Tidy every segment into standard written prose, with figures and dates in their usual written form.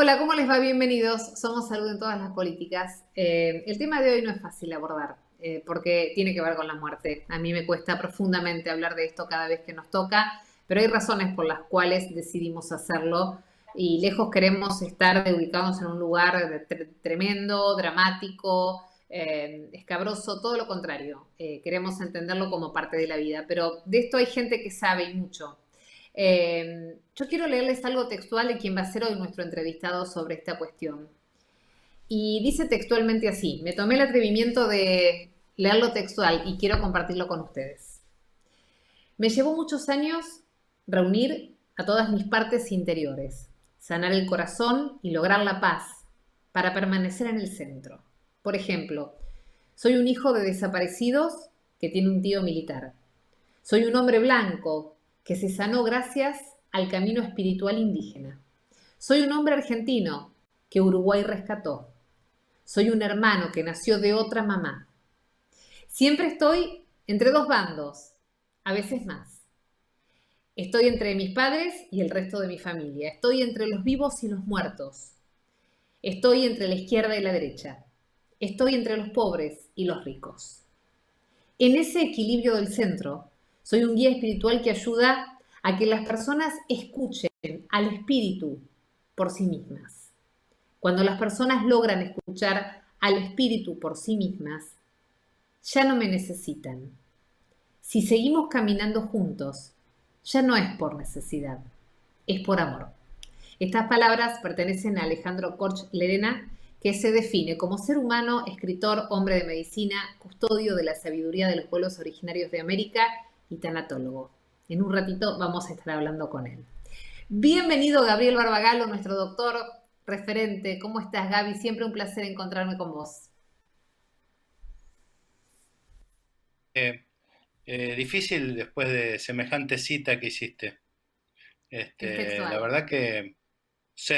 Hola, ¿cómo les va? Bienvenidos. Somos Salud en todas las políticas. El tema de hoy no es fácil de abordar porque tiene que ver con la muerte. A mí me cuesta profundamente hablar de esto cada vez que nos toca, pero hay razones por las cuales decidimos hacerlo y lejos queremos estar de ubicados en un lugar tremendo, dramático, escabroso, todo lo contrario. Queremos entenderlo como parte de la vida, pero de esto hay gente que sabe y mucho. Yo quiero leerles algo textual de quien va a ser hoy nuestro entrevistado sobre esta cuestión. Y dice textualmente así, me tomé el atrevimiento de leerlo textual y quiero compartirlo con ustedes. Me llevó muchos años reunir a todas mis partes interiores, sanar el corazón y lograr la paz para permanecer en el centro. Por ejemplo, soy un hijo de desaparecidos que tiene un tío militar. Soy un hombre blanco que se sanó gracias al camino espiritual indígena. Soy un hombre argentino que Uruguay rescató. Soy un hermano que nació de otra mamá. Siempre estoy entre dos bandos, a veces más. Estoy entre mis padres y el resto de mi familia. Estoy entre los vivos y los muertos. Estoy entre la izquierda y la derecha. Estoy entre los pobres y los ricos. En ese equilibrio del centro, soy un guía espiritual que ayuda a que las personas escuchen al espíritu por sí mismas. Cuando las personas logran escuchar al espíritu por sí mismas, ya no me necesitan. Si seguimos caminando juntos, ya no es por necesidad, es por amor. Estas palabras pertenecen a Alejandro Korch Lerena, que se define como ser humano, escritor, hombre de medicina, custodio de la sabiduría de los pueblos originarios de América y tanatólogo. En un ratito vamos a estar hablando con él. Bienvenido Gabriel Barbagalo, nuestro doctor referente. ¿Cómo estás, Gaby? Siempre un placer encontrarme con vos. Eh, Difícil después de semejante cita que hiciste. Es La textual. verdad que sí,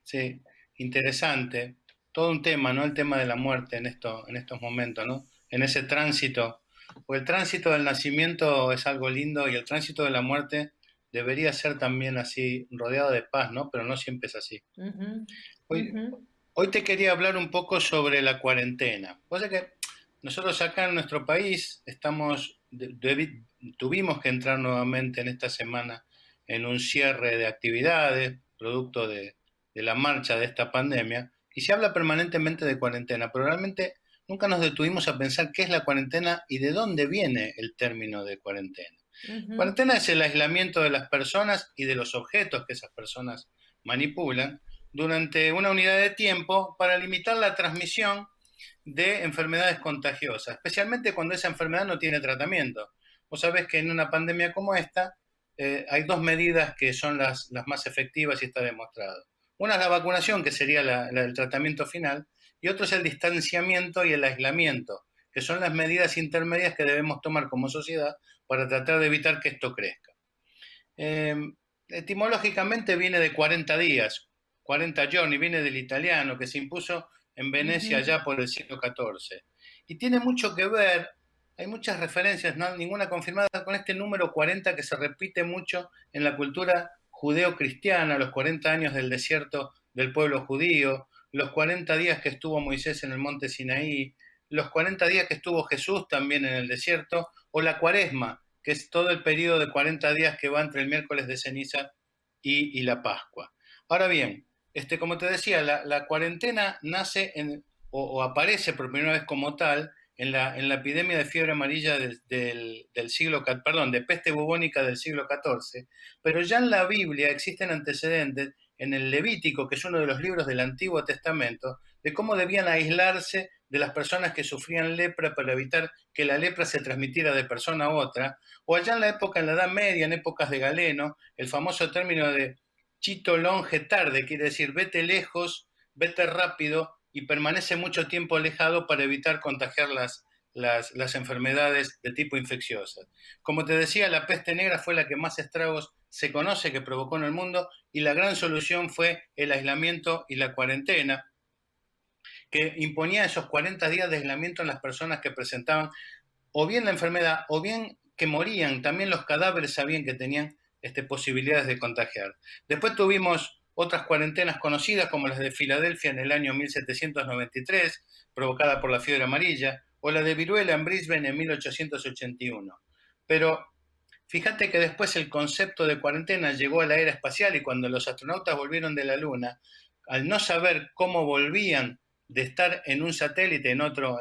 sí, interesante. Todo un tema, ¿no? El tema de la muerte en estos momentos, ¿no? En ese tránsito. Pues el tránsito del nacimiento es algo lindo y el tránsito de la muerte debería ser también así, rodeado de paz, ¿no? Pero no siempre es así. Uh -huh, uh Hoy, -huh. Hoy te quería hablar un poco sobre la cuarentena. O sea que nosotros acá en nuestro país tuvimos que entrar nuevamente en esta semana en un cierre de actividades, producto de la marcha de esta pandemia, y se habla permanentemente de cuarentena, pero realmente nunca nos detuvimos a pensar qué es la cuarentena y de dónde viene el término de cuarentena. Uh -huh. Cuarentena es el aislamiento de las personas y de los objetos que esas personas manipulan durante una unidad de tiempo para limitar la transmisión de enfermedades contagiosas, especialmente cuando esa enfermedad no tiene tratamiento. Vos sabés que en una pandemia como esta hay dos medidas que son las más efectivas y está demostrado. Una es la vacunación, que sería el tratamiento final, y otro es el distanciamiento y el aislamiento, que son las medidas intermedias que debemos tomar como sociedad para tratar de evitar que esto crezca. Eh, Etimológicamente viene de 40 días, 40 giorni, viene del italiano que se impuso en Uh Venecia -huh. ya por el siglo XIV. Y tiene mucho que ver, hay muchas referencias, no ninguna confirmada, con este número 40 que se repite mucho en la cultura judeo-cristiana, los 40 años del desierto del pueblo judío, los 40 días que estuvo Moisés en el monte Sinaí, los 40 días que estuvo Jesús también en el desierto, o la cuaresma, que es todo el periodo de 40 días que va entre el miércoles de ceniza y la Pascua. Ahora bien, como te decía, la cuarentena nace o aparece por primera vez como tal en la epidemia de fiebre amarilla del siglo, perdón, de peste bubónica del siglo XIV, pero ya en la Biblia existen antecedentes en el Levítico, que es uno de los libros del Antiguo Testamento, de cómo debían aislarse de las personas que sufrían lepra para evitar que la lepra se transmitiera de persona a otra, o allá en la época, en la Edad Media, en épocas de Galeno, el famoso término de chito longe tarde, quiere decir vete lejos, vete rápido y permanece mucho tiempo alejado para evitar contagiar las enfermedades de tipo infecciosas. Como te decía, la peste negra fue la que más estragos se conoce que provocó en el mundo y la gran solución fue el aislamiento y la cuarentena, que imponía esos 40 días de aislamiento en las personas que presentaban o bien la enfermedad o bien que morían. También los cadáveres sabían que tenían posibilidades de contagiar. Después tuvimos otras cuarentenas conocidas como las de Filadelfia en el año 1793, provocada por la fiebre amarilla, o la de viruela en Brisbane en 1881. Pero fíjate que después el concepto de cuarentena llegó a la era espacial y cuando los astronautas volvieron de la Luna, al no saber cómo volvían de estar en un satélite en otro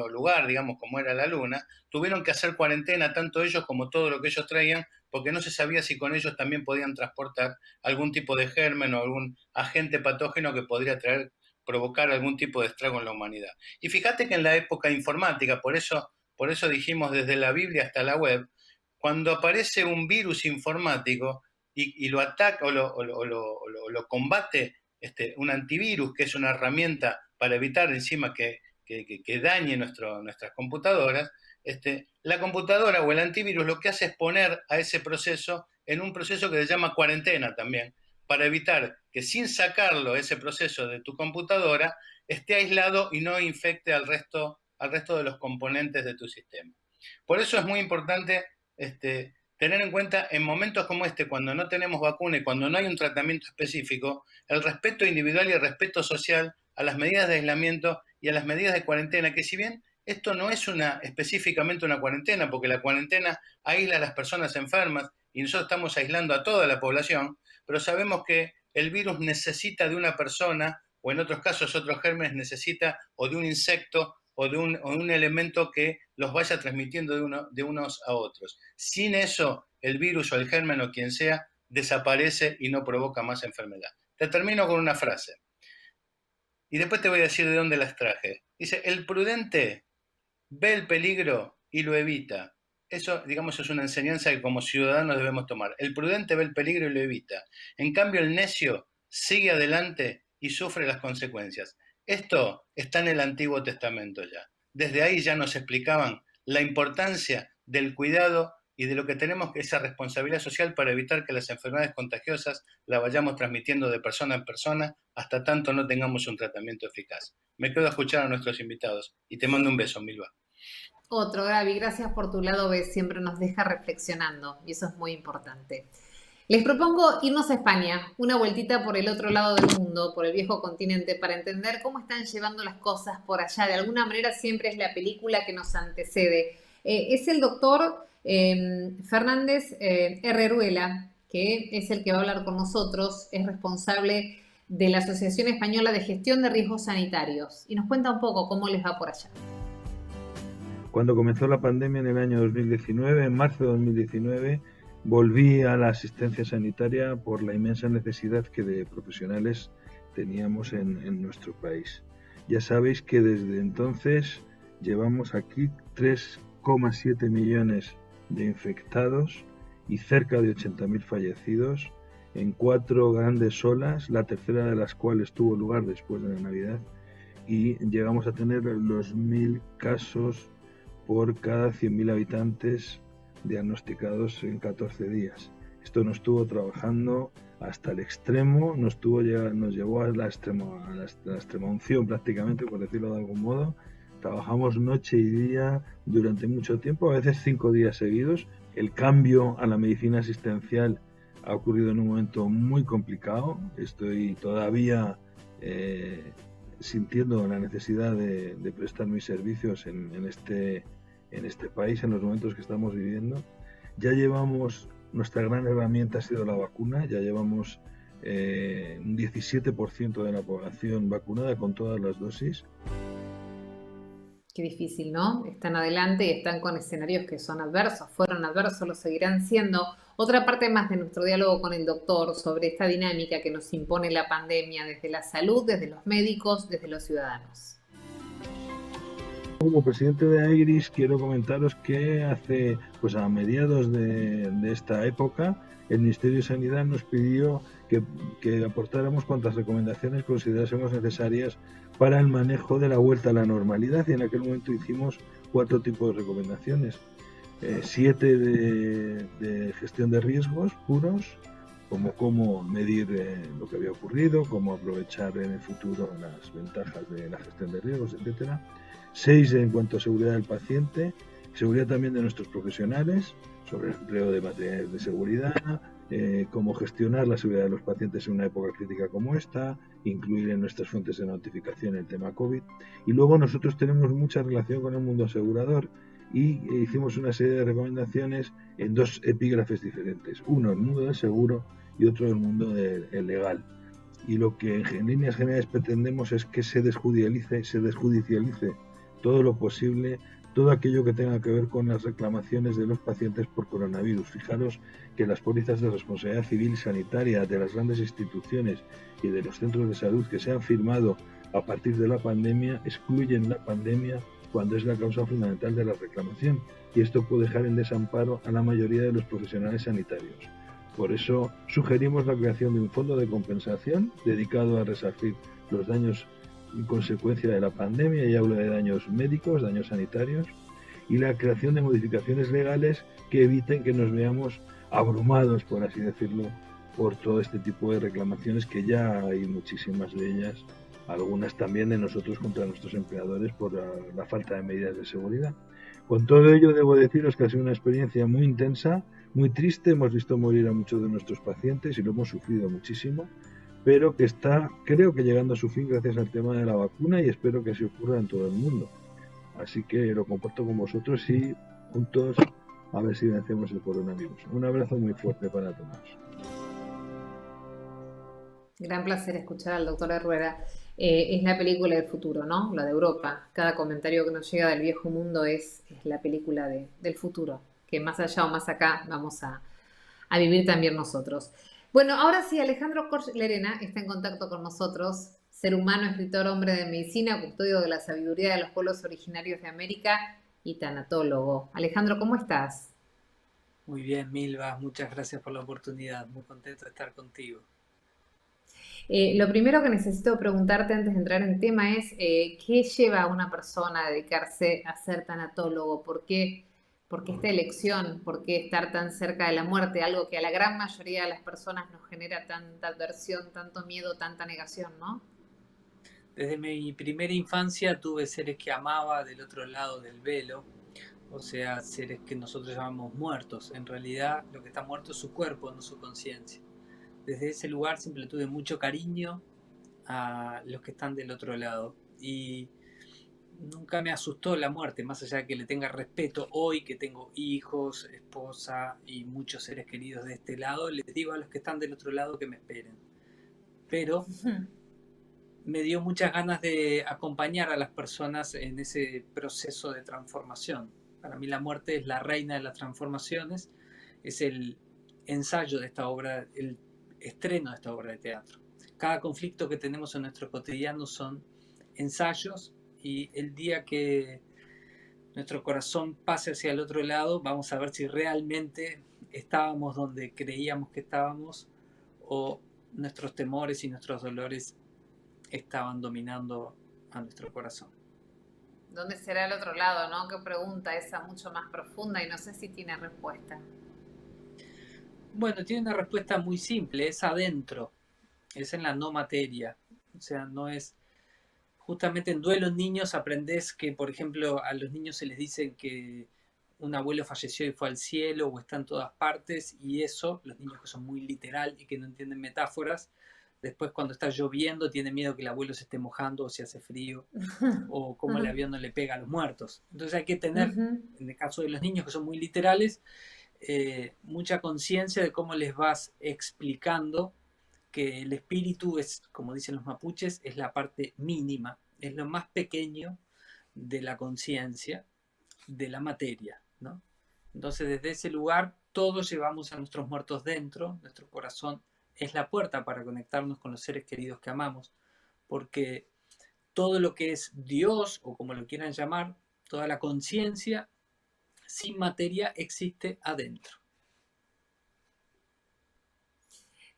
lugar, digamos, como era la Luna, tuvieron que hacer cuarentena tanto ellos como todo lo que ellos traían, porque no se sabía si con ellos también podían transportar algún tipo de germen o algún agente patógeno que podría provocar algún tipo de estrago en la humanidad. Y fíjate que en la época informática, por eso dijimos desde la Biblia hasta la web, cuando aparece un virus informático y lo ataca o lo combate un antivirus, que es una herramienta para evitar encima que dañe nuestras computadoras, la computadora o el antivirus lo que hace es poner a ese proceso en un proceso que se llama cuarentena también, para evitar que sin sacarlo ese proceso de tu computadora esté aislado y no infecte al resto de los componentes de tu sistema. Por eso es muy importante tener en cuenta en momentos como este, cuando no tenemos vacuna y cuando no hay un tratamiento específico, el respeto individual y el respeto social a las medidas de aislamiento y a las medidas de cuarentena, que si bien esto no es específicamente una cuarentena, porque la cuarentena aísla a las personas enfermas y nosotros estamos aislando a toda la población, pero sabemos que el virus necesita de una persona, o en otros casos otros gérmenes necesita o de un insecto o de un elemento que los vaya transmitiendo de unos a otros. Sin eso, el virus o el germen o quien sea desaparece y no provoca más enfermedad. Te termino con una frase. Y después te voy a decir de dónde las traje. Dice, el prudente ve el peligro y lo evita. Eso, digamos, es una enseñanza que como ciudadanos debemos tomar. El prudente ve el peligro y lo evita. En cambio, el necio sigue adelante y sufre las consecuencias. Esto está en el Antiguo Testamento ya. Desde ahí ya nos explicaban la importancia del cuidado y de lo que tenemos que esa responsabilidad social para evitar que las enfermedades contagiosas las vayamos transmitiendo de persona en persona hasta tanto no tengamos un tratamiento eficaz. Me quedo a escuchar a nuestros invitados y te mando un beso, Milva. Otro, Gaby, gracias por tu lado B, siempre nos deja reflexionando y eso es muy importante. Les propongo irnos a España, una vueltita por el otro lado del mundo, por el viejo continente, para entender cómo están llevando las cosas por allá. De alguna manera siempre es la película que nos antecede. Es el doctor Fernández Herreruela, que es el que va a hablar con nosotros, es responsable de la Asociación Española de Gestión de Riesgos Sanitarios y nos cuenta un poco cómo les va por allá. Cuando comenzó la pandemia en el año 2019, en marzo de 2019, volví a la asistencia sanitaria por la inmensa necesidad que de profesionales teníamos en nuestro país. Ya sabéis que desde entonces llevamos aquí 3,7 millones de infectados y cerca de 80.000 fallecidos en 4 grandes olas, la tercera de las cuales tuvo lugar después de la Navidad, y llegamos a tener los 1.000 casos por cada 100.000 habitantes diagnosticados en 14 días. Esto nos estuvo trabajando hasta el extremo, nos llevó a la extrema unción prácticamente, por decirlo de algún modo. Trabajamos noche y día durante mucho tiempo, a veces 5 días seguidos. El cambio a la medicina asistencial ha ocurrido en un momento muy complicado. Estoy todavía sintiendo la necesidad de prestar mis servicios en este país, en los momentos que estamos viviendo. Ya llevamos, nuestra gran herramienta ha sido la vacuna, ya llevamos un 17% de la población vacunada con todas las dosis. Qué difícil, ¿no? Están adelante y están con escenarios que son adversos, fueron adversos, lo seguirán siendo. Otra parte más de nuestro diálogo con el doctor sobre esta dinámica que nos impone la pandemia desde la salud, desde los médicos, desde los ciudadanos. Como presidente de AEGRIS quiero comentaros que a mediados de esta época el Ministerio de Sanidad nos pidió que aportáramos cuantas recomendaciones considerásemos necesarias para el manejo de la vuelta a la normalidad, y en aquel momento hicimos 4 tipos de recomendaciones. 7 de gestión de riesgos puros, como cómo medir lo que había ocurrido, cómo aprovechar en el futuro las ventajas de la gestión de riesgos, etcétera. 6 en cuanto a seguridad del paciente, seguridad también de nuestros profesionales, sobre el empleo de materiales de seguridad, cómo gestionar la seguridad de los pacientes en una época crítica como esta, incluir en nuestras fuentes de notificación el tema COVID. Y luego nosotros tenemos mucha relación con el mundo asegurador y hicimos una serie de recomendaciones en dos epígrafes diferentes. Uno, el mundo del seguro, y otro, el mundo del legal. Y lo que en líneas generales pretendemos es que se desjudicialice todo lo posible, todo aquello que tenga que ver con las reclamaciones de los pacientes por coronavirus. Fijaros que las pólizas de responsabilidad civil y sanitaria de las grandes instituciones y de los centros de salud que se han firmado a partir de la pandemia excluyen la pandemia cuando es la causa fundamental de la reclamación, y esto puede dejar en desamparo a la mayoría de los profesionales sanitarios. Por eso sugerimos la creación de un fondo de compensación dedicado a resarcir los daños en consecuencia de la pandemia, y hablo de daños médicos, daños sanitarios, y la creación de modificaciones legales que eviten que nos veamos abrumados, por así decirlo, por todo este tipo de reclamaciones, que ya hay muchísimas de ellas, algunas también de nosotros contra nuestros empleadores por la falta de medidas de seguridad. Con todo ello, debo deciros que ha sido una experiencia muy intensa, muy triste. Hemos visto morir a muchos de nuestros pacientes y lo hemos sufrido muchísimo, pero que está, creo que llegando a su fin gracias al tema de la vacuna, y espero que así ocurra en todo el mundo. Así que lo comparto con vosotros y juntos a ver si vencemos el coronavirus. Un abrazo muy fuerte para todos. Gran placer escuchar al doctor Herrera. Es la película del futuro, ¿no? La de Europa. Cada comentario que nos llega del viejo mundo es la película del futuro, que más allá o más acá vamos a vivir también nosotros. Bueno, ahora sí, Alejandro Korch Lerena está en contacto con nosotros, ser humano, escritor, hombre de medicina, custodio de la sabiduría de los pueblos originarios de América y tanatólogo. Alejandro, ¿cómo estás? Muy bien, Milva, muchas gracias por la oportunidad, muy contento de estar contigo. Lo primero que necesito preguntarte antes de entrar en tema es ¿qué lleva a una persona a dedicarse a ser tanatólogo? ¿Por qué esta elección? ¿Por qué estar tan cerca de la muerte? Algo que a la gran mayoría de las personas nos genera tanta adversión, tanto miedo, tanta negación, ¿no? Desde mi primera infancia tuve seres que amaba del otro lado del velo, o sea, seres que nosotros llamamos muertos. En realidad lo que está muerto es su cuerpo, no su conciencia. Desde ese lugar siempre tuve mucho cariño a los que están del otro lado, y nunca me asustó la muerte, más allá de que le tenga respeto. Hoy que tengo hijos, esposa y muchos seres queridos de este lado, les digo a los que están del otro lado que me esperen. Pero me dio muchas ganas de acompañar a las personas en ese proceso de transformación. Para mí la muerte es la reina de las transformaciones, es el ensayo de esta obra, el estreno de esta obra de teatro. Cada conflicto que tenemos en nuestro cotidiano son ensayos, y el día que nuestro corazón pase hacia el otro lado, vamos a ver si realmente estábamos donde creíamos que estábamos, o nuestros temores y nuestros dolores estaban dominando a nuestro corazón. ¿Dónde será el otro lado, no? Qué pregunta esa, mucho más profunda, y no sé si tiene respuesta. Bueno, tiene una respuesta muy simple, es adentro, es en la no materia. O sea, no es... Justamente en Duelo en Niños aprendés que, por ejemplo, a los niños se les dice que un abuelo falleció y fue al cielo o está en todas partes, y eso, los niños que son muy literal y que no entienden metáforas, después cuando está lloviendo tienen miedo que el abuelo se esté mojando o si hace frío, o cómo el avión no le pega a los muertos. Entonces hay que tener, en el caso de los niños que son muy literales, mucha conciencia de cómo les vas explicando que el espíritu es, como dicen los mapuches, es la parte mínima, es lo más pequeño de la conciencia, de la materia, ¿no? Entonces desde ese lugar todos llevamos a nuestros muertos dentro, nuestro corazón es la puerta para conectarnos con los seres queridos que amamos, porque todo lo que es Dios, o como lo quieran llamar, toda la conciencia sin materia existe adentro.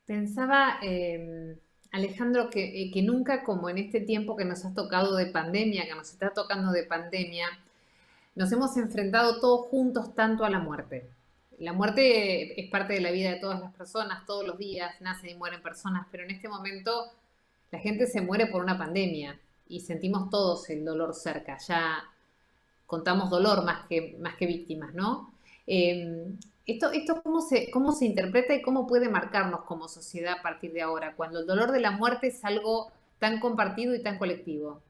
Pensaba, Alejandro, que nunca como en este tiempo que nos ha tocado de pandemia, que nos está tocando de pandemia, nos hemos enfrentado todos juntos tanto a la muerte. La muerte es parte de la vida de todas las personas, todos los días nacen y mueren personas, pero en este momento la gente se muere por una pandemia y sentimos todos el dolor cerca. Ya contamos dolor más que víctimas, ¿no? Esto ¿cómo se interpreta y cómo puede marcarnos como sociedad a partir de ahora, cuando el dolor de la muerte es algo tan compartido y tan colectivo?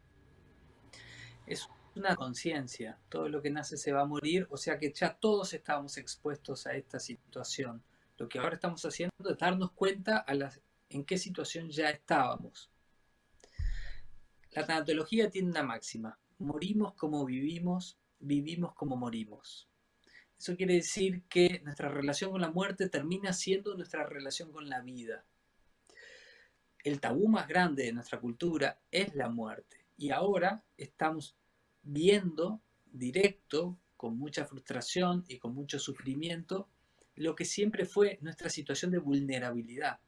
Es una conciencia, todo lo que nace se va a morir, o sea que ya todos estábamos expuestos a esta situación. Lo que ahora estamos haciendo es darnos cuenta en qué situación ya estábamos. La tanatología tiene una máxima: morimos como vivimos, vivimos como morimos. Eso quiere decir que nuestra relación con la muerte termina siendo nuestra relación con la vida. El tabú más grande de nuestra cultura es la muerte. Y ahora estamos viendo directo, con mucha frustración y con mucho sufrimiento, lo que siempre fue nuestra situación de vulnerabilidad.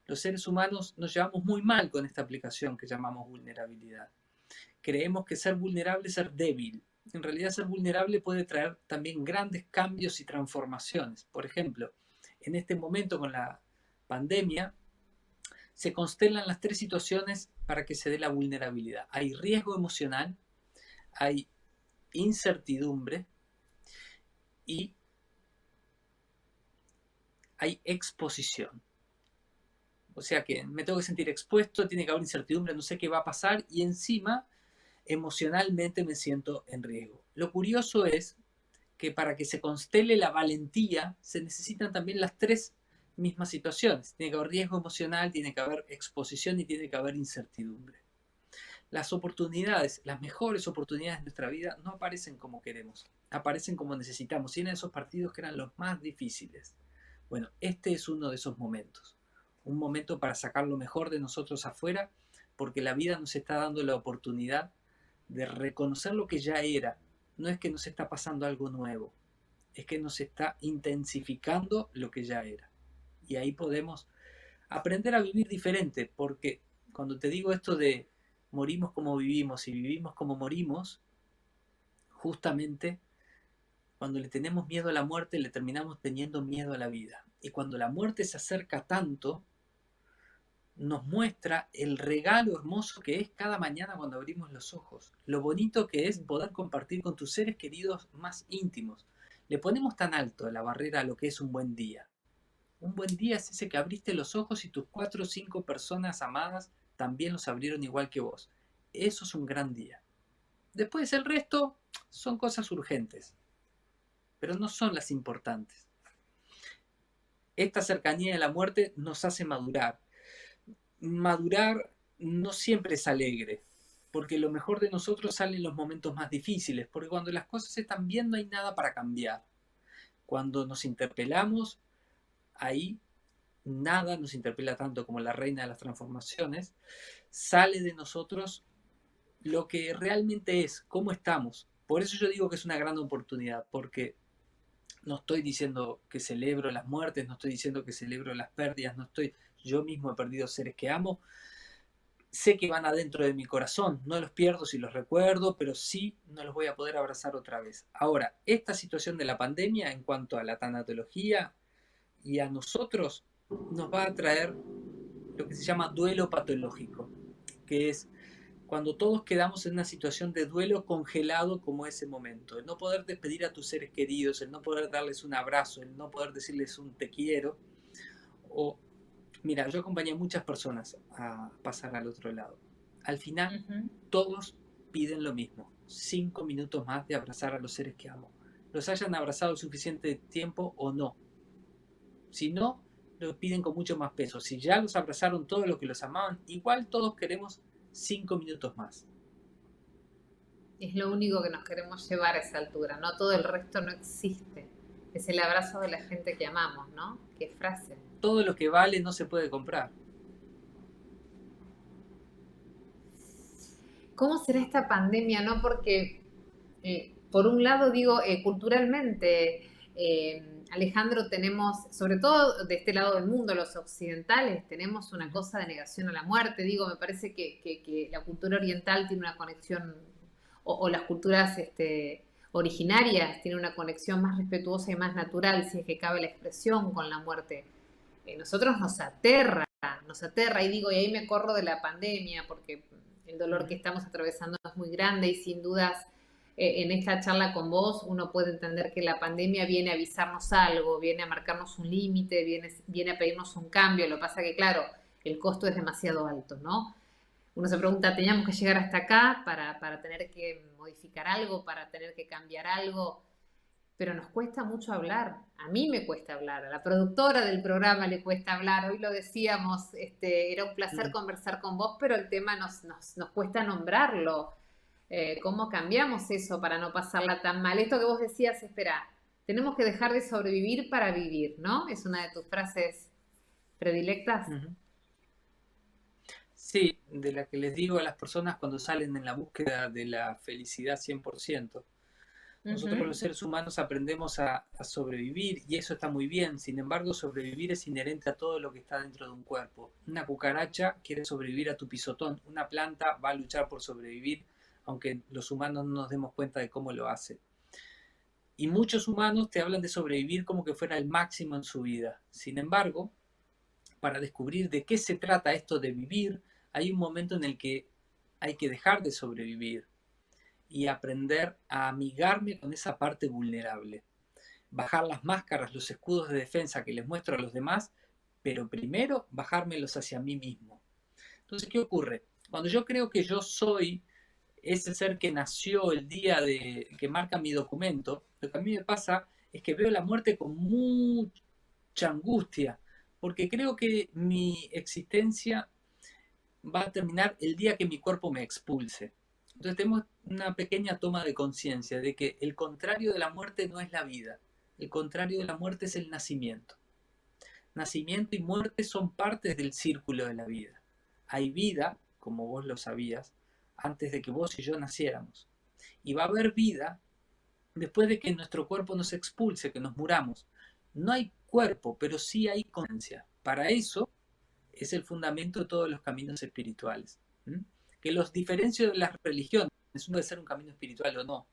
Los seres humanos nos llevamos muy mal con esta aplicación que llamamos vulnerabilidad. Creemos que ser vulnerable es ser débil. En realidad, ser vulnerable puede traer también grandes cambios y transformaciones. Por ejemplo, en este momento con la pandemia, se constelan las tres situaciones para que se dé la vulnerabilidad. Hay riesgo emocional, hay incertidumbre y hay exposición. O sea que me tengo que sentir expuesto, tiene que haber incertidumbre, no sé qué va a pasar, y encima emocionalmente me siento en riesgo. Lo curioso es que para que se constele la valentía se necesitan también las tres mismas situaciones. Tiene que haber riesgo emocional, tiene que haber exposición y tiene que haber incertidumbre. Las oportunidades, las mejores oportunidades de nuestra vida no aparecen como queremos, aparecen como necesitamos. Y en esos partidos que eran los más difíciles. Bueno, este es uno de esos momentos. Un momento para sacar lo mejor de nosotros afuera, porque la vida nos está dando la oportunidad de reconocer lo que ya era. No es que nos está pasando algo nuevo, es que nos está intensificando lo que ya era. Y ahí podemos aprender a vivir diferente, porque cuando te digo esto de morimos como vivimos y vivimos como morimos, justamente cuando le tenemos miedo a la muerte, le terminamos teniendo miedo a la vida. Y cuando la muerte se acerca tanto, nos muestra el regalo hermoso que es cada mañana cuando abrimos los ojos, lo bonito que es poder compartir con tus seres queridos más íntimos. Le ponemos tan alto la barrera a lo que es un buen día. Un buen día es ese que abriste los ojos y tus 4 o 5 personas amadas también los abrieron igual que vos. Eso es un gran día. Después el resto son cosas urgentes, pero no son las importantes. Esta cercanía de la muerte nos hace madurar. Madurar no siempre es alegre, porque lo mejor de nosotros sale en los momentos más difíciles, porque cuando las cosas están bien no hay nada para cambiar. Cuando nos interpelamos, ahí nada nos interpela tanto como la reina de las transformaciones, sale de nosotros lo que realmente es, cómo estamos. Por eso yo digo que es una gran oportunidad, porque no estoy diciendo que celebro las muertes, no estoy diciendo que celebro las pérdidas, yo mismo he perdido seres que amo, sé que van adentro de mi corazón, no los pierdo si los recuerdo, pero sí no los voy a poder abrazar otra vez. Ahora, esta situación de la pandemia en cuanto a la tanatología y a nosotros nos va a traer lo que se llama duelo patológico, que es cuando todos quedamos en una situación de duelo congelado como ese momento, el no poder despedir a tus seres queridos, el no poder darles un abrazo, el no poder decirles un te quiero. O, mira, yo acompañé a muchas personas a pasar al otro lado. Al final, todos piden lo mismo, 5 minutos más de abrazar a los seres que amo. Los hayan abrazado suficiente tiempo o no. Si no, lo piden con mucho más peso. Si ya los abrazaron todos los que los amaban, igual todos queremos 5 minutos más. Es lo único que nos queremos llevar a esa altura, ¿no? Todo el resto no existe. Es el abrazo de la gente que amamos, ¿no? Qué frase. Todo lo que vale no se puede comprar. ¿Cómo será esta pandemia, no? Porque, por un lado, digo, culturalmente, Alejandro, tenemos, sobre todo de este lado del mundo, los occidentales, tenemos una cosa de negación a la muerte. Digo, me parece que la cultura oriental tiene una conexión, o las culturas originarias tienen una conexión más respetuosa y más natural, si es que cabe la expresión, con la muerte. Nosotros nos aterra, y digo, y ahí me corro de la pandemia, porque el dolor que estamos atravesando es muy grande y sin dudas en esta charla con vos uno puede entender que la pandemia viene a avisarnos algo, viene a marcarnos un límite, viene a pedirnos un cambio. Lo que pasa que, claro, el costo es demasiado alto, ¿no? Uno se pregunta, ¿teníamos que llegar hasta acá para tener que modificar algo, para tener que cambiar algo? Pero nos cuesta mucho hablar. A mí me cuesta hablar, a la productora del programa le cuesta hablar. Hoy lo decíamos, era un placer conversar con vos, pero el tema nos cuesta nombrarlo. ¿Cómo cambiamos eso para no pasarla tan mal? Esto que vos decías, espera, tenemos que dejar de sobrevivir para vivir, ¿no? Es una de tus frases predilectas. Sí, de la que les digo a las personas cuando salen en la búsqueda de la felicidad 100%. Nosotros los seres humanos aprendemos a sobrevivir y eso está muy bien. Sin embargo, sobrevivir es inherente a todo lo que está dentro de un cuerpo. Una cucaracha quiere sobrevivir a tu pisotón. Una planta va a luchar por sobrevivir, aunque los humanos no nos demos cuenta de cómo lo hace. Y muchos humanos te hablan de sobrevivir como que fuera el máximo en su vida. Sin embargo, para descubrir de qué se trata esto de vivir, hay un momento en el que hay que dejar de sobrevivir y aprender a amigarme con esa parte vulnerable. Bajar las máscaras, los escudos de defensa que les muestro a los demás, pero primero bajármelos hacia mí mismo. Entonces, ¿qué ocurre? Cuando yo creo que yo soy ese ser que nació el día que marca mi documento, lo que a mí me pasa es que veo la muerte con mucha angustia, porque creo que mi existencia va a terminar el día que mi cuerpo me expulse. Entonces tenemos una pequeña toma de conciencia de que el contrario de la muerte no es la vida, el contrario de la muerte es el nacimiento. Nacimiento y muerte son partes del círculo de la vida. Hay vida, como vos lo sabías, antes de que vos y yo naciéramos. Y va a haber vida después de que nuestro cuerpo nos expulse, que nos muramos. No hay cuerpo, pero sí hay conciencia. Para eso es el fundamento de todos los caminos espirituales. Que los diferencio de las religiones, uno debe ser un camino espiritual o no.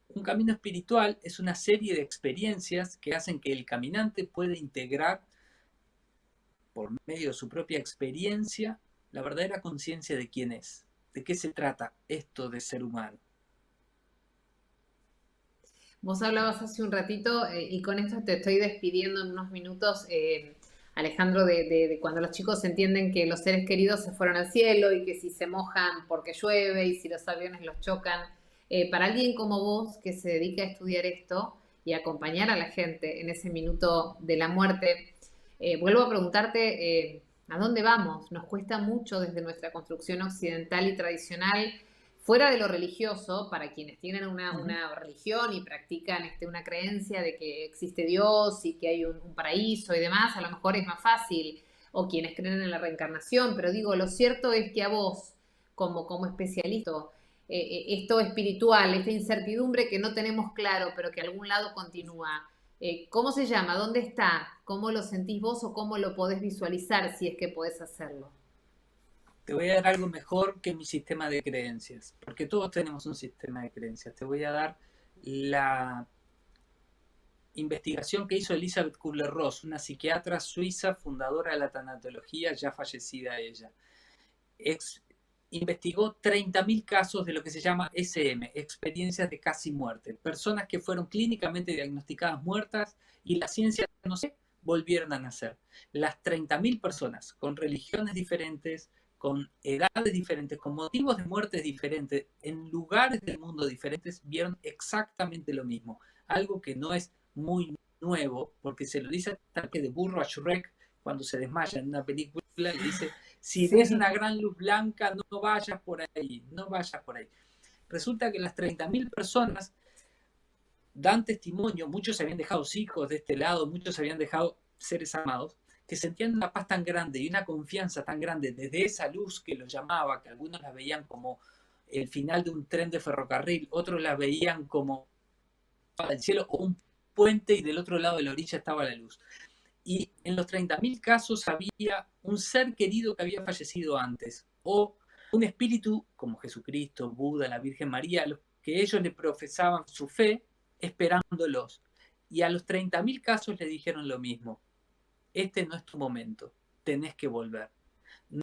Un camino espiritual es una serie de experiencias que hacen que el caminante pueda integrar por medio de su propia experiencia la verdadera conciencia de quién es, de qué se trata esto de ser humano. Vos hablabas hace un ratito, y con esto te estoy despidiendo en unos minutos, Alejandro, de cuando los chicos entienden que los seres queridos se fueron al cielo y que si se mojan porque llueve y si los aviones los chocan. Para alguien como vos que se dedica a estudiar esto y a acompañar a la gente en ese minuto de la muerte, vuelvo a preguntarte, ¿a dónde vamos? Nos cuesta mucho desde nuestra construcción occidental y tradicional, fuera de lo religioso, para quienes tienen una religión y practican una creencia de que existe Dios y que hay un paraíso y demás, a lo mejor es más fácil, o quienes creen en la reencarnación, pero digo, lo cierto es que a vos, como especialista, esto espiritual, esta incertidumbre que no tenemos claro, pero que a algún lado continúa, ¿cómo se llama? ¿Dónde está? ¿Cómo lo sentís vos o cómo lo podés visualizar si es que podés hacerlo? Te voy a dar algo mejor que mi sistema de creencias, porque todos tenemos un sistema de creencias. Te voy a dar la investigación que hizo Elizabeth Kubler-Ross, una psiquiatra suiza fundadora de la tanatología, ya fallecida ella. Investigó 30.000 casos de lo que se llama SM, experiencias de casi muerte. Personas que fueron clínicamente diagnosticadas muertas y la ciencia, no sé, volvieron a nacer. Las 30.000 personas con religiones diferentes, con edades diferentes, con motivos de muertes diferentes, en lugares del mundo diferentes, vieron exactamente lo mismo. Algo que no es muy nuevo, porque se lo dice ataque de burro a Shrek cuando se desmaya en una película, le dice, si ves una gran luz blanca, no vayas por ahí, no vayas por ahí. Resulta que las 30.000 personas dan testimonio, muchos habían dejado hijos de este lado, muchos habían dejado seres amados, que sentían una paz tan grande y una confianza tan grande desde esa luz que los llamaba, que algunos la veían como el final de un tren de ferrocarril, otros la veían como el cielo o un puente y del otro lado de la orilla estaba la luz. Y en los 30.000 casos había un ser querido que había fallecido antes, o un espíritu como Jesucristo, Buda, la Virgen María, los que ellos le profesaban su fe, esperándolos. Y a los 30.000 casos le dijeron lo mismo: este no es tu momento, tenés que volver.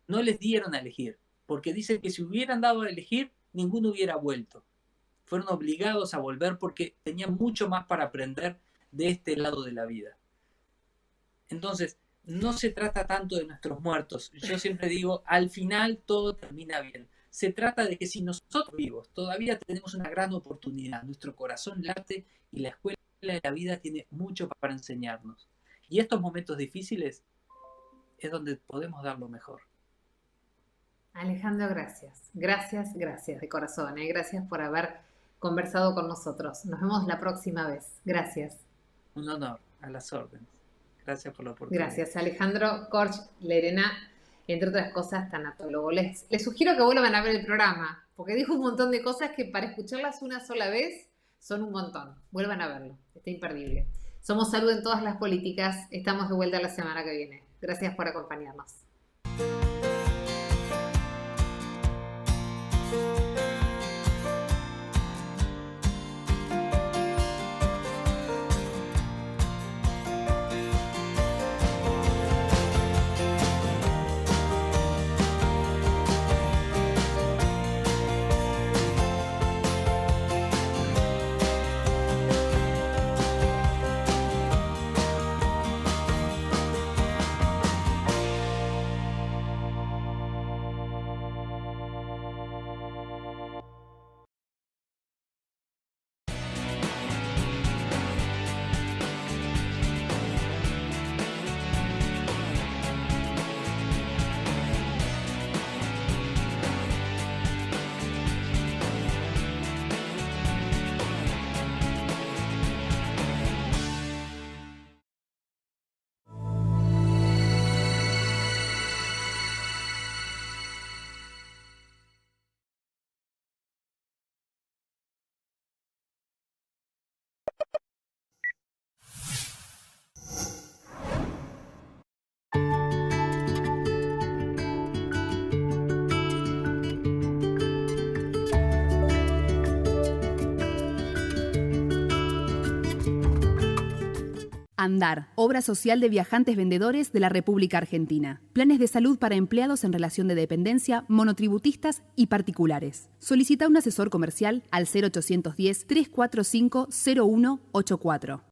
No les dieron a elegir, porque dicen que si hubieran dado a elegir, ninguno hubiera vuelto. fueron obligados a volver porque tenían mucho más para aprender de este lado de la vida. Entonces, no se trata tanto de nuestros muertos. Yo siempre digo, al final todo termina bien. Se trata de que si nosotros vivos todavía tenemos una gran oportunidad, nuestro corazón late y la escuela de la vida tiene mucho para enseñarnos. Y estos momentos difíciles es donde podemos dar lo mejor. Alejandro, gracias. Gracias de corazón. Gracias por haber conversado con nosotros. Nos vemos la próxima vez. Gracias. Un honor, a las órdenes. Gracias por la oportunidad. Gracias, Alejandro Korch Lerena, entre otras cosas, tanatólogo. Les sugiero que vuelvan a ver el programa, porque dijo un montón de cosas que para escucharlas una sola vez son un montón. Vuelvan a verlo, está imperdible. Somos Salud en todas las políticas. Estamos de vuelta la semana que viene. Gracias por acompañarnos. ANDAR, obra social de viajantes vendedores de la República Argentina. Planes de salud para empleados en relación de dependencia, monotributistas y particulares. Solicita un asesor comercial al 0810 345 0184.